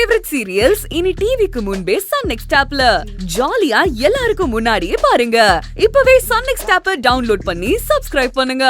Favourite serials இனி டிவிக்கு முன்பே சன் நெக்ஸ்ட் ஆப்ல ஜாலியா எல்லாருக்கும் முன்னாடியே பாருங்க. இப்பவே சன் நெக்ஸ்ட் ஆப்பை டவுன்லோட் பண்ணி சப்ஸ்கிரைப் பண்ணுங்க.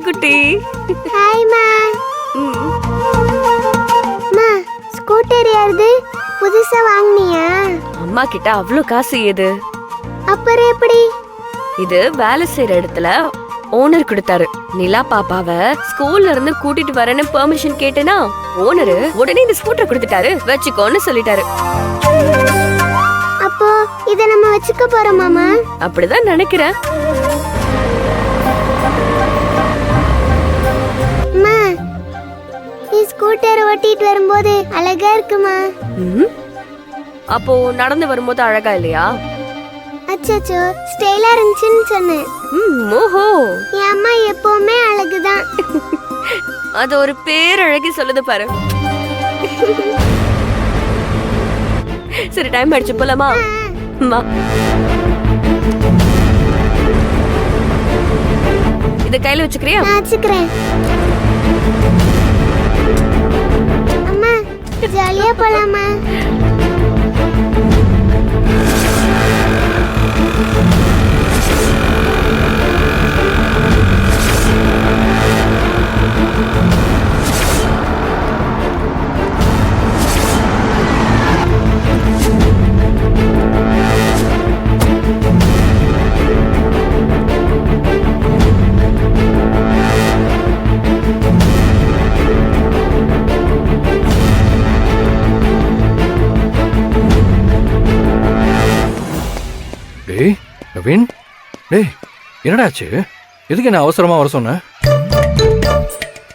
குட்டி ஹாய் மா. மா ஸ்கூட்டர் யாருது? புதுசா வாங்குனியா? அம்மா கிட்ட அவ்ளோ காசு ஏது? அப்புறம் எப்படி? இது வேலை செய்யற இடத்துல ஓனர் கொடுத்தாரு. நிலா பாப்பாவ ஸ்கூல்ல இருந்து கூட்டிட்டு வரேன்னு பெர்மிஷன் கேட்டேனா ஓனரு உடனே இந்த ஸ்கூட்டர் கொடுத்துட்டாரு. வச்சுக்கோன்னு சொல்லிட்டாரு. அப்போ இத நம்ம வச்சுக்க போறோமாமா? அப்படிதான் நினைக்கிறேன். ஸ்கூட்டர் ஓட்டிட்டு வரும்போது அழகா இருக்குமா? அப்போ நடந்து வரும்போது அழகா இல்லையா? அச்சச்சோ, ஸ்டைலா இருந்துச்சுன்னு சொன்னேன். ஓஹோ, என் அம்மா எப்பவுமே அழகுதான். அது ஒரு பேரழகி சொல்லுது பாரு. சரி, டைம் ஆயிடுச்சு, போலாமா? இத கையில வச்சுக்கிறியா? வச்சுக்கிறேன். அம்மா ஜாலியா போலாமா? டேய் நவீன், டேய் என்னடாச்சு? எதுக்கு என்ன அவசரமா வர சொன்ன?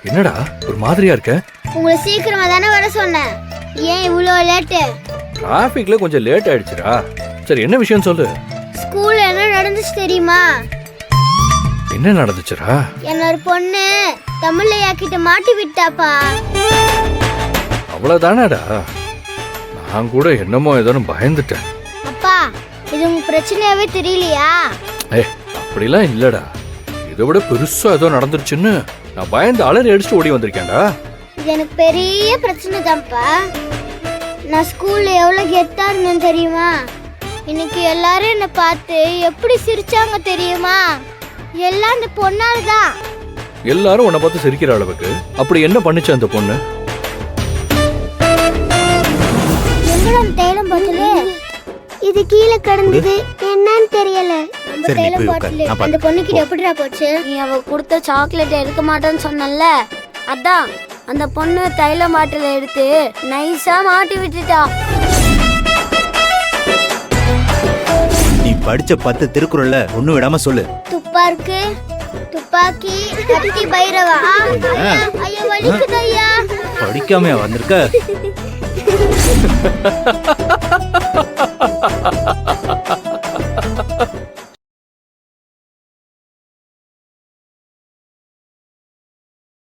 என்னடா ஒரு மாதிரியா இருக்க? உங்களை சீக்கிரமா தானே வர சொன்னேன். ஏன் இவ்வளோ லேட்டு? டிராஃபிக்ல கொஞ்சம் லேட் ஆயிடுச்சுடா. சரி, என்ன விஷயம் சொல்லு. ஸ்கூல்ல என்ன நடந்துச்சு தெரியுமா? என்ன நடந்துச்சுடா? என்னோட பொண்ணு தமிழ்லையா கிட்ட மாட்டி விட்டாப்பா. அவ்வளவுதானடா? நான் கூட என்னமோ ஏதோ பயந்துட்டேன். அப்பா, இது உங்க பிரச்சனையாவே தெரியலையா? அப்படிலாம் இல்லடா. இதை விட பெருசா ஏதோ நடந்துருச்சுன்னு நான் பயந்து அலறி அடிச்சுட்டு ஓடி வந்திருக்கேன்டா. இது எனக்கு பெரிய பிரச்சனை தான்ப்பா. நான் ஸ்கூல்ல எவ்வளவு கெத்தா இருந்தேன் தெரியுமா? இன்னைக்கு எல்லாரும் என்ன பார்த்து எப்படி சிரிச்சாங்க தெரியுமா? எல்லாம் அந்த பொண்ணாலதான். எல்லாரும் உன்னை பார்த்து சிரிக்கிற அளவுக்கு அப்படி என்ன பண்ணுச்சு அந்த பொண்ணு? தைலம் பாட்டிலு இது கீழே கிடந்தது, என்னன்னு தெரியல. தைலம் பாட்டில் அந்த பொண்ணுகிட்ட எப்படிடா போச்சு? நீ அவ கொடுத்த சாக்லேட் எடுக்க மாட்டேன்னு சொன்னல, அதான் அந்த பொண்ணு தைல பாட்டில எடுத்து நைஸா மாட்டி விட்டுட்டா. நீ படிச்ச 10 திருக்குறள்ல ஒண்ணு விடாம சொல்லு. துப்பாக்கி, துப்பாக்கி, கத்தி, பைரவா. ஐயோ வலிக்குது ஐயா. படிக்காமையா வந்திருக்க?